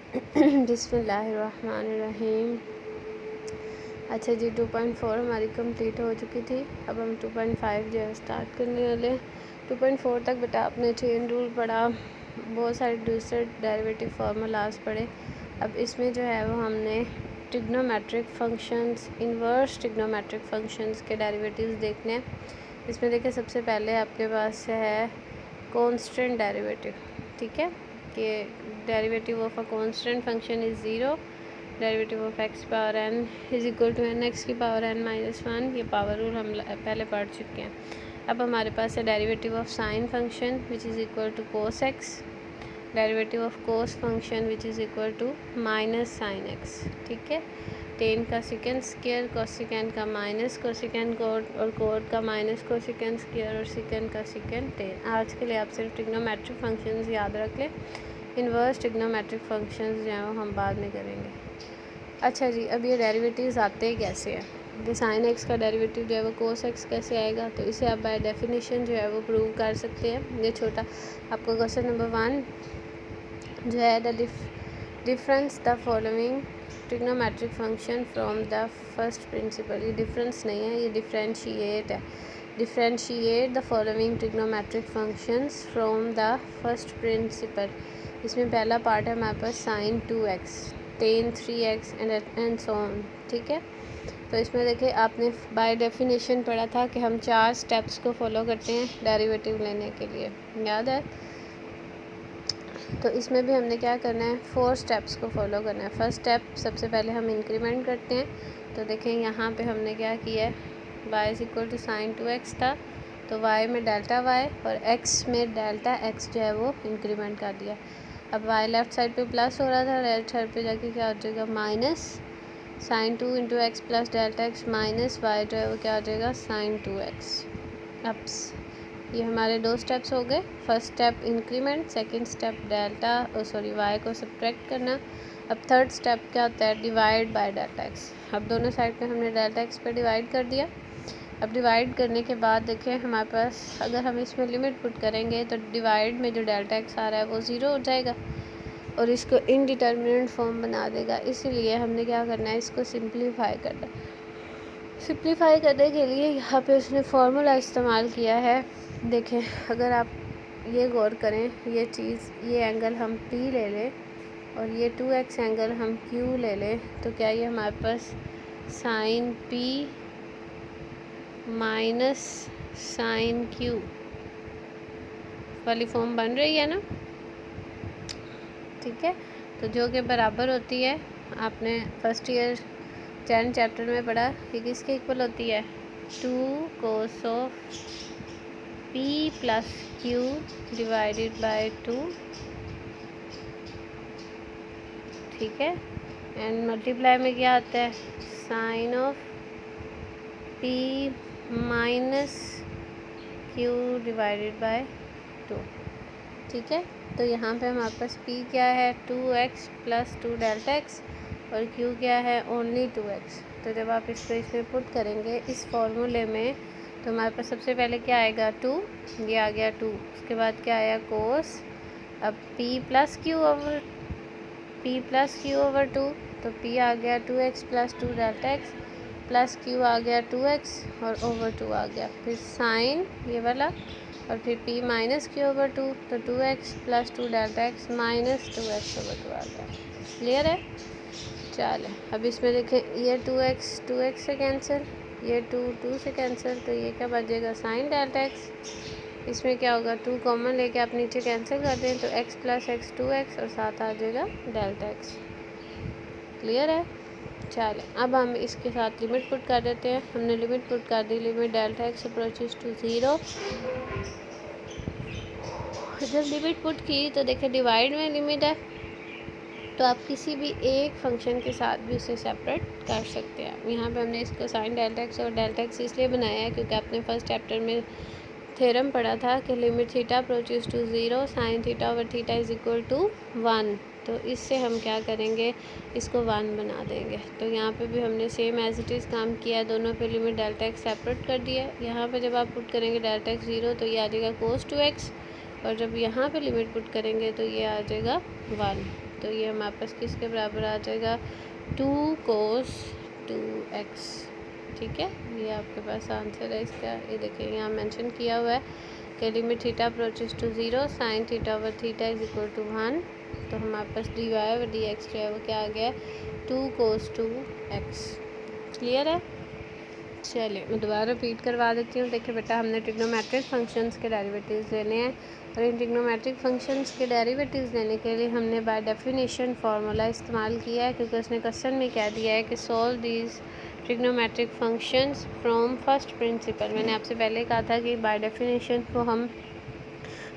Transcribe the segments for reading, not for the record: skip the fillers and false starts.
बिस्मिल्लाहिर्रहमानिर्रहीम। अच्छा जी, 2.4 हमारी कंप्लीट हो चुकी थी। अब हम 2.5 जो है स्टार्ट करने वाले हैं। 2.4 तक बेटा आपने चेन रूल पढ़ा, बहुत सारे दूसरे डेरिवेटिव फार्मूलाज पढ़े। अब इसमें जो है वो हमने trigonometric functions, inverse trigonometric functions के डेरिवेटिव्स देखने हैं। इसमें देखिए सबसे पहले आपके पास है कांस्टेंट डेरिवेटिव, ठीक है, कि derivative of a constant function is zero, derivative of x power n is equal to n x की पावर एन माइनस वन। ये पावर रूल हम पहले पढ़ चुके हैं। अब हमारे पास है derivative of sine function which is equal to cos x, derivative of cos function which is equal to minus sine x, ठीक है। टेन का सेकेंड स्क्वायर, कोसिकेंड का माइनस कोसिकेंड कोड, और कोड का माइनस कोसिकेंड स्क्वायर, और second का second ten. आज के लिए आप सिर्फ ट्रिग्नोमेट्रिक फंक्शंस याद रख लें। इन्वर्स ट्रिग्नोमेट्रिक फंक्शंस जो हैं वो हम बाद में करेंगे। अच्छा जी, अब ये डेरिवेटिव्स आते ही कैसे हैं। तो साइन एक्स का डेरिवेटिव जो है वो कोस एक्स कैसे आएगा, तो इसे आप बाय डेफिनेशन जो है वो प्रूव कर सकते हैं। ये छोटा आपको क्वेश्चन नंबर 1 जो है, the difference the following trigonometric function from the first principle. ये डिफरेंस नहीं है, ये डिफरेंशिएट है। Differentiate the following trigonometric functions from the first principle. इसमें पहला पार्ट है हमारे पास sine 2x, tan 3x and so on, ठीक है। तो इसमें देखिए आपने बाय डेफिनेशन पढ़ा था कि हम 4 स्टेप्स को फॉलो करते हैं डेरिवेटिव लेने के लिए, याद है। तो इसमें भी हमने क्या करना है, 4 स्टेप्स को फॉलो करना है। फर्स्ट स्टेप, सबसे पहले हम इंक्रीमेंट करते हैं। तो देखें यहाँ पे हमने क्या किया है, y is equal to sine 2x था, तो y में डेल्टा y और x में डेल्टा x जो है वो इंक्रीमेंट कर दिया। अब y लेफ़्ट साइड पे प्लस हो रहा था, राइट साइड पे जाके क्या हो जाएगा, minus sine 2 into x plus delta x minus y जो है वो क्या हो जाएगा, साइन 2x। अब ये हमारे 2 स्टेप्स हो गए। First step increment, second step delta y को सब्ट्रैक्ट करना। अब थर्ड स्टेप क्या होता है, डिवाइड बाय डेल्टा एक्स। अब दोनों साइड पे हमने डेल्टा एक्स पे डिवाइड कर दिया। अब डिवाइड करने के बाद देखिए हमारे पास, अगर हम इसमें लिमिट पुट करेंगे तो डिवाइड में जो डेल्टा एक्स आ रहा है वो ज़ीरो हो जाएगा और इसको इनडिटर्मिनेंट फॉर्म बना देगा। इसीलिए हमने क्या करना है, इसको सिंप्लीफाई करना है। सिंप्लीफाई करने के लिए यहाँ पे उसने फार्मूला इस्तेमाल किया है। देखें, अगर आप ये गौर करें, ये चीज़, ये एंगल हम P ले लें और ये 2x एंगल हम Q ले लें, तो क्या ये हमारे पास sine P minus sine Q वाली फॉर्म बन रही है ना, ठीक है। तो जो कि बराबर होती है, आपने फर्स्ट ईयर 10 चैप्टर में पढ़ा, ये किसके इक्वल होती है, 2 cos of P plus Q divided by 2, ठीक है। एंड मल्टीप्लाई में क्या आता है, sine of P minus Q divided by 2, ठीक है। तो यहाँ पे हमारे पास P क्या है, 2x प्लस 2 डेल्टा एक्स, और Q क्या है, ओनली 2x। तो जब आप इसको इसमें पुट करेंगे इस फॉर्मूले में, तो हमारे पास सबसे पहले क्या आएगा, 2, ये आ गया 2। उसके बाद क्या आया, कोस। अब P प्लस Q ओवर 2, तो P आ गया 2x plus 2 delta x, plus Q आ गया 2x और ओवर 2 आ गया, फिर साइन ये वाला, और फिर P माइनस Q ओवर 2, तो 2x plus 2 delta x minus 2x over 2 आ गया। क्लियर है। चलो अब इसमें देखें, ये 2x से कैंसिल, ये 2 से कैंसिल, तो ये क्या बचेगा, साइन डेल्टा एक्स। इसमें क्या होगा, 2 कॉमन लेके आप नीचे कैंसिल कर दें, तो x प्लस x 2x और साथ आ जाएगा डेल्टा एक्स। क्लियर है। चलो अब हम इसके साथ लिमिट पुट कर देते हैं। हमने लिमिट पुट कर दी, limit delta x approaches to 0। जब लिमिट पुट की तो देखें डिवाइड में लिमिट है, तो आप किसी भी एक फंक्शन के साथ भी उसे सेपरेट कर सकते हैं। यहाँ पे हमने इसको साइन डेल्टा एक्स और डेल्टा एक्स इसलिए बनाया है क्योंकि आपने फर्स्ट चैप्टर में थ्योरम पढ़ा था कि limit theta approaches to 0 sine theta over theta is equal to 1। तो इससे हम क्या करेंगे, इसको 1 बना देंगे। तो यहाँ पे भी हमने सेम एज इट इज़ काम किया है, दोनों पे लिमिट डेल्टा एक्स सेपरेट कर दिया है। यहाँ पे जब आप पुट करेंगे डेल्टा एक्स 0, तो ये आ जाएगा कोस 2x, और जब यहाँ पे लिमिट पुट करेंगे तो ये आ जाएगा 1। तो ये हमारे पास किसके बराबर आ जाएगा, 2 cos 2x। ठीक है, ये आपके पास आंसर है इसका। ये देखिए यहाँ मेंशन किया हुआ है कि limit theta approaches to 0 sine theta over theta is equal to 1। तो हमारे पास dy ओवर dx जो है वो क्या आ गया, 2 cos 2x। क्लियर है। चलिए मैं दोबारा रिपीट करवा देती हूँ। देखिए बेटा, हमने ट्रिग्नोमेट्रिक फंक्शंस के डेरिवेटिव्स लेने हैं, और इन ट्रिग्नोमेट्रिक फंक्शंस के डेरिवेटिव्स लेने के लिए हमने बाय डेफिनेशन फार्मूला इस्तेमाल किया है, क्योंकि उसने क्वेश्चन में कह दिया है कि solve these trigonometric functions from first principle. मैंने आपसे पहले कहा था कि बाय डेफिनेशन को हम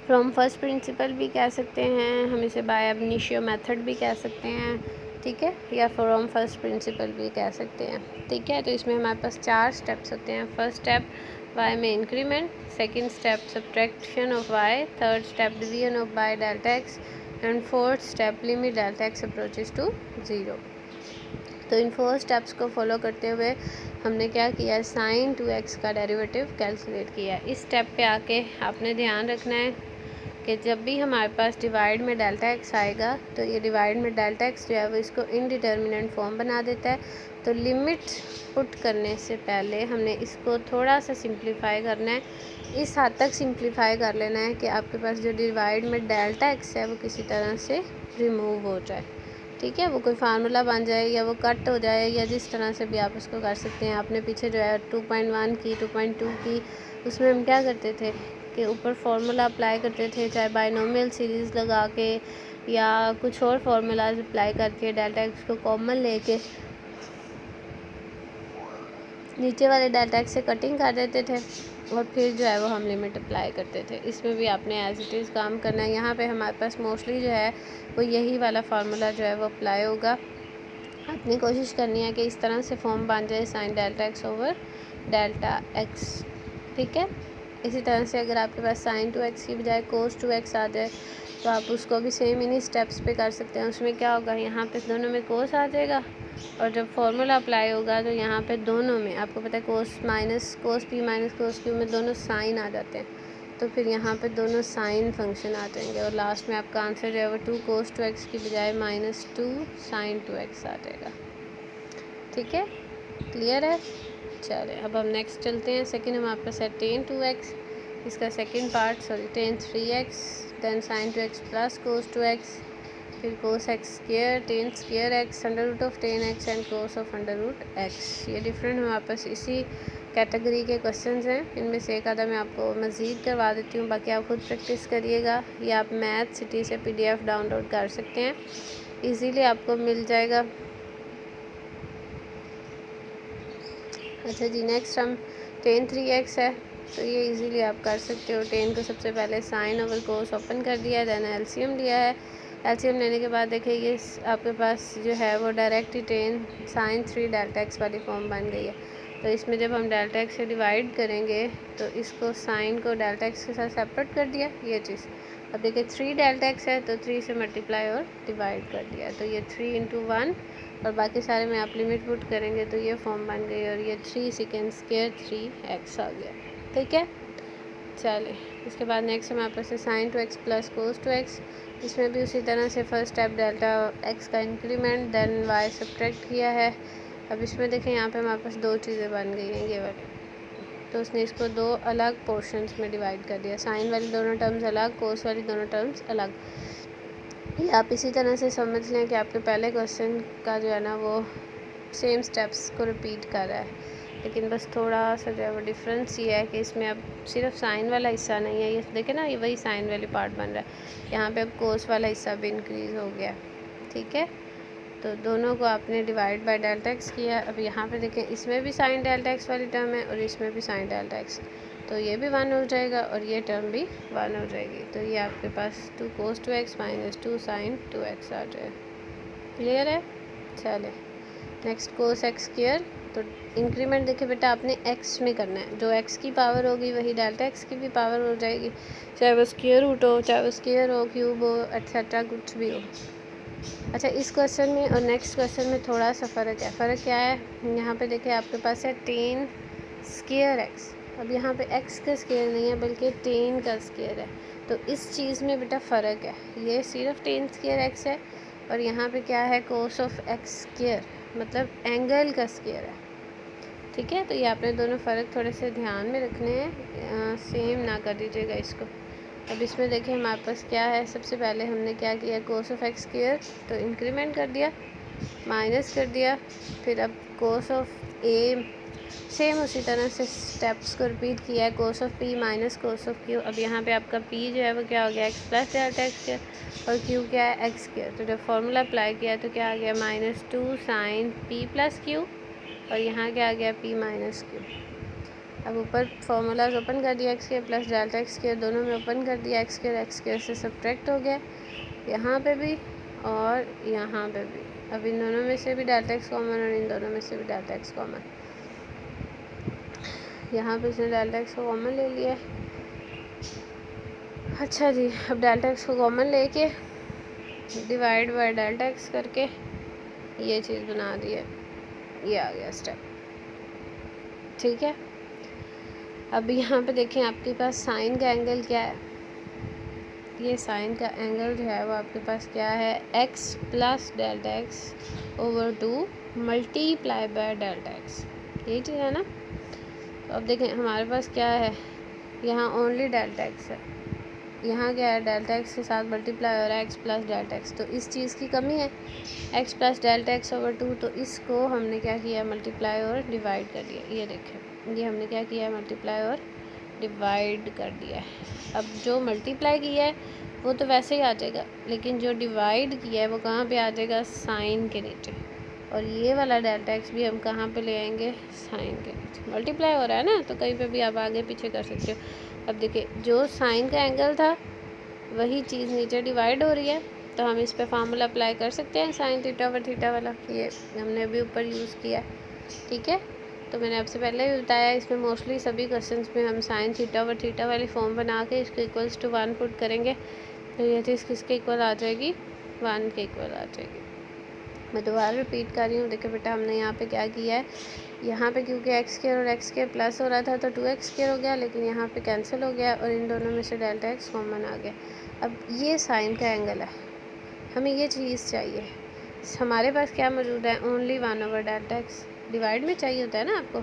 फ्रॉम फर्स्ट प्रिंसिपल भी कह सकते हैं, हम इसे बाय अब इनिशियो मेथड भी कह सकते हैं, ठीक है, या फ्रॉम फर्स्ट प्रिंसिपल भी कह सकते हैं। ठीक है, तो इसमें हमारे पास 4 स्टेप्स होते हैं। फर्स्ट स्टेप y में increment, second step subtraction of y, third step division of by delta x, and fourth step limit delta x approaches to 0। तो इन 4 स्टेप्स को फॉलो करते हुए हमने क्या किया है, साइन 2x का डेरिवेटिव कैलकुलेट किया है। इस स्टेप पे आके आपने ध्यान रखना है कि जब भी हमारे पास डिवाइड में डेल्टा एक्स आएगा, तो ये डिवाइड में डेल्टा एक्स जो है वो इसको इनडिटर्मिनेंट फॉर्म बना देता है। तो लिमिट पुट करने से पहले हमने इसको थोड़ा सा सिंप्लीफाई करना है। इस हद तक सिंप्लीफाई कर लेना है कि आपके पास जो डिवाइड में डेल्टा एक्स है वो किसी तरह से रिमूव हो जाए। ठीक है, वो कोई फार्मूला बन जाए या वो कट हो जाए, या जिस तरह से भी आप उसको कर सकते हैं। आपने पीछे जो है 2.1 की, 2.2 की, उसमें हम क्या करते थे कि ऊपर फार्मूला अप्लाई करते थे, चाहे बाइनोमियल सीरीज़ लगा के या कुछ और फार्मूलाज अप्लाई करके डेल्टा एक्स को कॉमन लेके नीचे वाले डेल्टा एक्स से कटिंग कर देते थे, और फिर जो है वो हम लिमिट अप्लाई करते थे। इसमें भी आपने एज इट इज़ काम करना है। यहाँ पे हमारे पास मोस्टली जो है वो यही वाला फार्मूला जो है वो अप्लाई होगा। आपने कोशिश करनी है कि इस तरह से फॉर्म बन जाए sine delta x over delta x. ठीक है, इसी तरह से अगर आपके पास साइन 2x की बजाय कोस 2x आ जाए, तो आप उसको भी सेम इन्हीं स्टेप्स पे कर सकते हैं। उसमें क्या होगा, यहाँ पे दोनों में कोस आ जाएगा, और जब फार्मूला अप्लाई होगा तो यहाँ पे दोनों में आपको पता है कोस minus cos p minus cos q में दोनों साइन आ जाते हैं, तो फिर यहाँ पे दोनों साइन फंक्शन आ जाएंगे, और लास्ट में आपका आंसर जो है वो 2 cos 2x की बजाय -2 sin 2x आ जाएगा। ठीक है, क्लियर है। चलिए अब हम नेक्स्ट चलते हैं। सेकंड हमारे पास है tan 2x, इसका second part tan 3x, then sin 2x plus cos 2x, फिर cos x square, tan square x, under root of tan x and cos of under root x। ये different हमारे पास इसी category के questions हैं। इनमें से एक आधा मैं आपको मज़ीद करवा देती हूँ, बाकी आप खुद प्रैक्टिस करिएगा, या आप मैथ सिटी से PDF डाउनलोड कर सकते हैं, इजीली आपको मिल जाएगा। अच्छा जी, नेक्स्ट हम tan 3x है, तो ये इजीली आप कर सकते हो। tan को सबसे पहले साइन ओवर कोस ओपन कर दिया, देन एलसीएम लिया है। एलसीएम लेने के बाद देखिए ये आपके पास जो है वो डायरेक्ट ही tan sin 3 डेल्टा एक्स वाली फॉर्म बन गई है। तो इसमें जब हम डेल्टा एक्स से डिवाइड करेंगे तो इसको साइन को डेल्टा एक्स के साथ सेपरेट कर दिया, ये चीज़। अब देखिए 3 डेल्टा एक्स है, तो 3 से मल्टीप्लाई और डिवाइड कर दिया, तो ये 3 × 1, और बाकी सारे में आप लिमिट पुट करेंगे तो ये फॉर्म बन गई, और ये 3 सेकेंड स्क्वायर 3x आ गया। ठीक है, चलिए इसके बाद नेक्स्ट हमारे पास है sign 2x plus cos 2x। इसमें भी उसी तरह से फर्स्ट स्टेप डेल्टा x का इंक्रीमेंट, देन y सब्ट्रैक्ट किया है। अब इसमें देखें यहाँ पे हमारे पास 2 चीज़ें बन गई हैं ये वाली, तो उसने इसको 2 अलग पोर्शंस में डिवाइड कर दिया। साइन वाली दोनों टर्म्स अलग, कोस वाली दोनों टर्म्स अलग। ये आप इसी तरह से समझ लें कि आपके पहले क्वेश्चन का जो है ना वो सेम स्टेप्स को रिपीट कर रहा है, लेकिन बस थोड़ा सा जो है वो डिफरेंस ये है कि इसमें अब सिर्फ साइन वाला हिस्सा नहीं है। ये देखें ना, ये वही साइन वाली पार्ट बन रहा है, यहाँ पे अब कोस वाला हिस्सा भी इंक्रीज़ हो गया। ठीक है, तो दोनों को आपने डिवाइड बाय डेल्टा एक्स किया। अब यहाँ पे देखें, इसमें भी साइन डेल्टा एक्स वाली टर्म है और इसमें भी साइन डेल्टा एक्स, तो ये भी 1 हो जाएगा और ये टर्म भी 1 हो जाएगी। तो ये आपके पास 2 cos 2x - 2 sin 2x आ जाए। क्लियर है। चले नेक्स्ट cos x स्क्वायर, तो इंक्रीमेंट देखिए बेटा आपने x में करना है, जो x की पावर होगी वही डेल्टा x की भी पावर हो जाएगी, चाहे वो स्क्वायर रूट हो, चाहे वो स्क्वायर हो, क्यूब हो, एट्सेट्रा कुछ भी हो। अच्छा, इस क्वेश्चन में और नेक्स्ट क्वेश्चन में थोड़ा सा फ़र्क है। फ़र्क क्या है, यहाँ पे देखिए आपके पास है tan स्क्वायर x। अब यहाँ पे x का स्क्वायर नहीं है बल्कि tan का स्क्वायर है, तो इस चीज़ में बेटा फ़र्क है। ये सिर्फ tan स्क्वायर x है, और यहाँ पे क्या है, कोस ऑफ एक्स स्क्वायर, मतलब एंगल का स्क्वायर है। ठीक है, तो ये आपने दोनों फ़र्क थोड़े से ध्यान में रखने हैं, सेम ना कर दीजिएगा इसको। अब इसमें देखें हमारे पास क्या है, सबसे पहले हमने क्या किया, कोस ऑफ एक्स स्क्वायर तो इंक्रीमेंट कर दिया, माइनस कर दिया, फिर अब कोस ऑफ ए सेम उसी तरह से स्टेप्स को रिपीट किया है, cos of P minus cos of Q. अब यहाँ पे आपका पी जो है वो क्या हो गया, x plus delta x square, और क्यू क्या है, एक्स स्क्वायर। तो जब फार्मूला अप्लाई किया तो क्या आ गया, -2 साइन पी प्लस क्यू, और यहाँ क्या आ गया, पी माइनस क्यू। अब ऊपर फार्मूलाज ओपन कर दिया, x square plus delta x square दोनों में ओपन कर दिया, एक्स स्क्वायर से सब्ट्रैक्ट हो गया, यहाँ पे भी और यहाँ पे भी। अब इन दोनों में से भी डेल्टा एक्स कॉमन और इन दोनों में से भी डेल्टा एक्स कॉमन। यहाँ पे इसने डेल्टा एक्स को कॉमन ले लिया। अच्छा जी, अब डेल्टा एक्स को कॉमन लेके डिवाइड बाय डेल्टा एक्स करके ये चीज़ बना दी है, ये आ गया स्टेप। ठीक है, अब यहाँ पे देखें आपके पास साइन का एंगल क्या है, ये साइन का एंगल जो है वो आपके पास क्या है, x plus delta x over 2 multiply by delta x, यही चीज़ है ना। तो अब देखें हमारे पास क्या है, यहाँ ओनली डेल्टा एक्स है, यहाँ क्या है, डेल्टा एक्स के साथ मल्टीप्लाई हो रहा है x प्लस डेल्टा एक्स, तो इस चीज़ की कमी है, x plus delta x over 2, तो इसको हमने क्या किया, मल्टीप्लाई और डिवाइड कर दिया। ये देखें, ये हमने क्या किया है, मल्टीप्लाई और डिवाइड कर दिया है। अब जो मल्टीप्लाई किया है वो तो वैसे ही आ जाएगा, लेकिन जो डिवाइड किया है वो कहाँ पे आ जाएगा, साइन के नीचे, और ये वाला डेल्टा एक्स भी हम कहाँ पे ले आएंगे, साइन के नीचे। मल्टीप्लाई हो रहा है ना, तो कहीं पे भी आप आगे पीछे कर सकते हो। अब देखिए जो साइन का एंगल था वही चीज़ नीचे डिवाइड हो रही है, तो हम इस पर फार्मूला अप्लाई कर सकते हैं, साइन थीटा ओवर थीटा वाला, ये हमने अभी ऊपर यूज़ किया। ठीक है, तो मैंने आपसे पहले भी बताया, इसमें मोस्टली सभी क्वेश्चंस में हम साइन थीटा ओवर थीटा वाली फॉर्म बना के इसको इक्वल्स टू 1 पुट करेंगे, तो ये चीज़ किसके इक्वल आ जाएगी, 1 के इक्वल आ जाएगी। मैं दोबारा रिपीट कर रही हूँ, देखो बेटा हमने यहाँ पे क्या किया है, यहाँ पे क्योंकि एक्स स्क्वायर और एक्स स्क्वायर प्लस हो रहा था तो 2x स्क्वायर हो गया, लेकिन यहाँ पे कैंसिल हो गया और इन दोनों में से डेल्टा एक्स कॉमन आ गया। अब ये साइन का एंगल है, हमें ये चीज़ चाहिए, हमारे पास क्या मौजूद है, only 1 over delta x. Divide में चाहिए होता है ना आपको,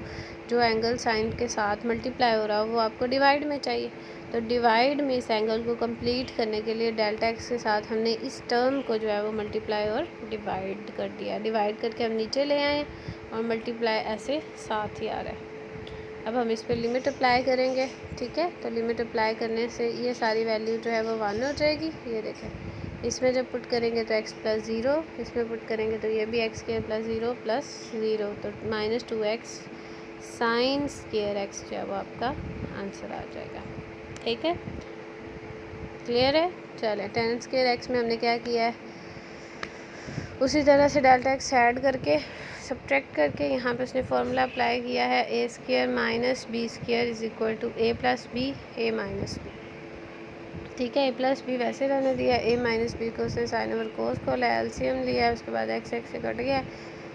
जो एंगल साइन के साथ मल्टीप्लाई हो रहा हो वो आपको डिवाइड में चाहिए, तो डिवाइड में इस एंगल को कंप्लीट करने के लिए डेल्टा एक्स के साथ हमने इस टर्म को जो है वो मल्टीप्लाई और डिवाइड कर दिया। डिवाइड करके हम नीचे ले आए और मल्टीप्लाई ऐसे साथ ही आ रहा है। अब हम इस पर लिमिट अप्लाई करेंगे। ठीक है, तो लिमिट अप्लाई करने से ये सारी वैल्यू जो है वो 1 हो जाएगी। ये देखें, इसमें जब पुट करेंगे तो x प्लस 0, इसमें पुट करेंगे तो ये भी x स्क्वायर प्लस 0 प्लस 0, तो -2x साइन स्क्वायर x जो है वो आपका आंसर आ जाएगा। ठीक है, क्लियर है। चलें, tan स्क्वायर x में हमने क्या किया है, उसी तरह से डेल्टा एक्स ऐड करके सब्ट्रैक्ट करके यहाँ पे उसने फार्मूला अप्लाई किया है, a square minus B square is equal to a plus B a minus B. ठीक है, ए प्लस बी वैसे रहने दिया, ए माइनस बी को उसने साइन ओवर कोस को एलसीएम लिया, उसके बाद एक्स एक्स से कट गया,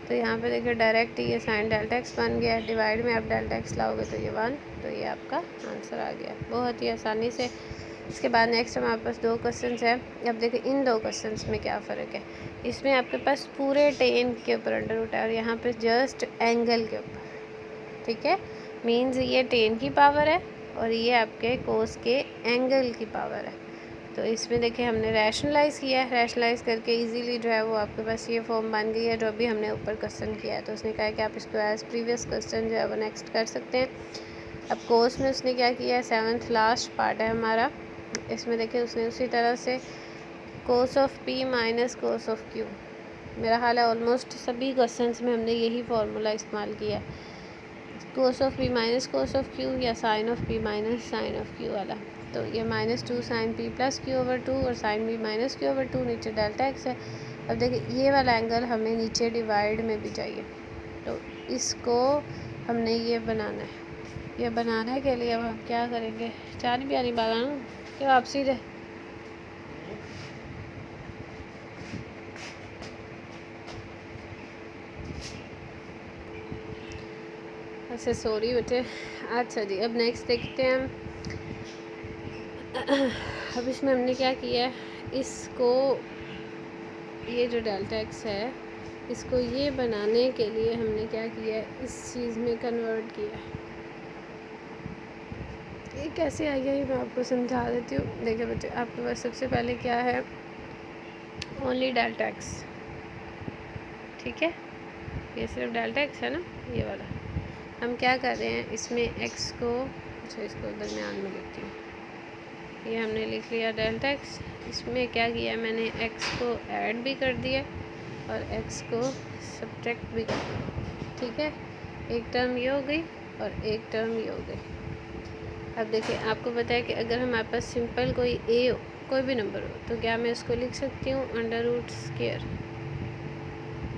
तो यहाँ पे देखिए डायरेक्ट ये साइन डेल्टा एक्स बन गया। डिवाइड में आप डेल्टा एक्स लाओगे तो ये 1, तो ये आपका आंसर आ गया बहुत ही आसानी से। इसके बाद नेक्स्ट हमारे पास 2 क्वेश्चन है। अब देखिए इन 2 क्वेश्चन में क्या फ़र्क है, इसमें आपके पास पूरे टेन के ऊपर अंडर रूट है और यहाँ पे जस्ट एंगल के ऊपर। ठीक है, मीन्स ये टेन की पावर है और ये आपके कोस के एंगल की पावर है। तो इसमें देखिए हमने रैशनलाइज़ किया है, रैशनलाइज़ करके इजीली जो है वो आपके पास ये फॉर्म बन गई है जो अभी हमने ऊपर क्वेश्चन किया है। तो उसने कहा कि आप इसको एज प्रीवियस क्वेश्चन जो है वो नेक्स्ट कर सकते हैं। अब कोस में उसने क्या किया है, 7th लास्ट पार्ट है हमारा, इसमें देखिए उसने उसी तरह से कोस of P minus cos of Q, मेरा ख्याल है ऑलमोस्ट सभी क्वेश्चन में हमने यही फार्मूला इस्तेमाल किया है, cos of P minus cos of Q या sine of P minus sine of Q वाला। तो ये -2 sine P plus Q over 2 और sine P minus Q over 2, नीचे डेल्टा एक्स है। अब देखिए ये वाला एंगल हमें नीचे डिवाइड में भी चाहिए, तो इसको हमने ये बनाना है। ये बनाने के लिए अब हम क्या करेंगे, चानी प्यारी बाला ना कि आप सीधे अच्छा सॉरी बेटे। अच्छा जी, अब नेक्स्ट देखते हैं हम। अब इसमें हमने क्या किया है, इसको ये जो डेल्टा एक्स है इसको ये बनाने के लिए हमने क्या किया है, इस चीज़ में कन्वर्ट किया है। ये कैसे आई है ये मैं आपको समझा देती हूँ। देखिए बच्चे, आपके पास सबसे पहले क्या है, ओनली डेल्टा एक्स, ठीक है, ये सिर्फ डेल्टा एक्स है ना, ये वाला। हम क्या कर रहे हैं इसमें एक्स को, अच्छा इसको दरमियान में लिखती हूँ, ये हमने लिख लिया डेल्टा एक्स। इसमें क्या किया मैंने, एक्स को ऐड भी कर दिया और एक्स को सब्ट्रैक्ट भी कर दिया, ठीक है। एक टर्म ये हो गई और एक टर्म ये हो गई। अब देखिए आपको पता है कि अगर हमारे पास सिंपल कोई ए हो, कोई भी नंबर हो, तो क्या मैं उसको लिख सकती हूँ अंडर रूट स्क्वायर,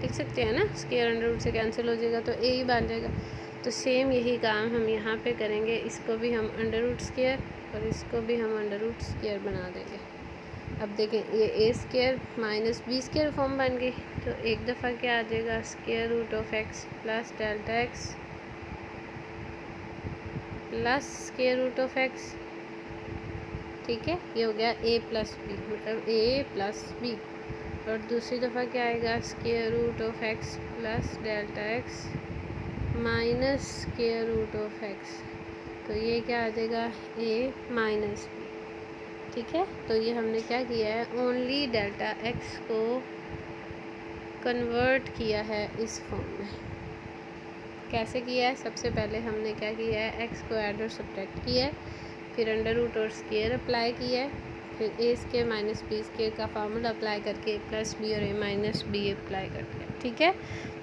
लिख सकते हैं ना, स्क्वायर अंडर रूट से कैंसिल हो जाएगा तो ए ही बन जाएगा। तो सेम यही काम हम यहाँ पे करेंगे, इसको भी हम अंडर रूट स्क्वायर और इसको भी हम अंडर रूट स्क्वायर बना देंगे। अब देखें ये a square minus B square form बन गई, तो एक दफ़ा क्या आ जाएगा, square root of x plus delta x plus square root of x, ठीक है। ये हो गया ए प्लस बी, मतलब ए प्लस बी। और दूसरी दफ़ा क्या आएगा, square root of x plus delta x minus square root of x, तो ये क्या आ जाएगा, ए माइनस बी, ठीक है। तो ये हमने क्या किया है, ओनली डेल्टा एक्स को कन्वर्ट किया है इस फॉर्म में। कैसे किया है, सबसे पहले हमने क्या किया है, एक्स को ऐड और सब्ट्रैक्ट किया है, फिर अंडर रूट और स्क्वायर अप्लाई किया है, फिर ए स्क्वायर माइनस बी स्क्वायर का फार्मूला अप्लाई करके प्लस बी और ए माइनस बी अप्लाई कर दिया, ठीक है।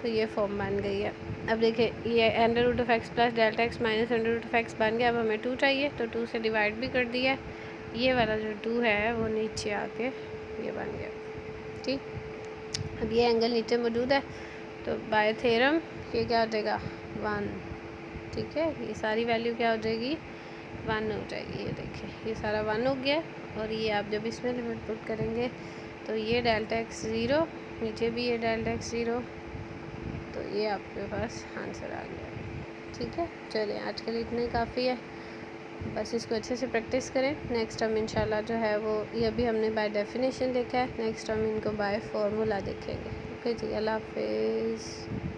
तो ये फॉर्म बन गई है। अब देखिए ये under root of x plus delta x minus under root of x बन गया। अब हमें 2 चाहिए तो 2 से डिवाइड भी कर दिया। ये वाला जो 2 है वो नीचे आके ये बन गया, ठीक। अब ये एंगल नीचे मौजूद है तो बाय थ्योरम ये क्या हो जाएगा, 1, ठीक है। ये सारी वैल्यू क्या हो जाएगी, 1 हो जाएगी। ये देखिए ये सारा 1 हो गया। और ये आप जब इसमें लिमिट पुट करेंगे तो ये डेल्टा एक्स 0, नीचे भी ये डेल्टा एक्स 0, तो ये आपके पास आंसर आ गया, ठीक है। चलिए आज के लिए इतना ही काफ़ी है, बस इसको अच्छे से प्रैक्टिस करें। नेक्स्ट हम इंशाल्लाह जो है वो, ये अभी हमने बाय डेफिनेशन देखा है, नेक्स्ट हम इनको बाय फार्मूला देखेंगे। ओके जी, अल्लाह हाफिज़।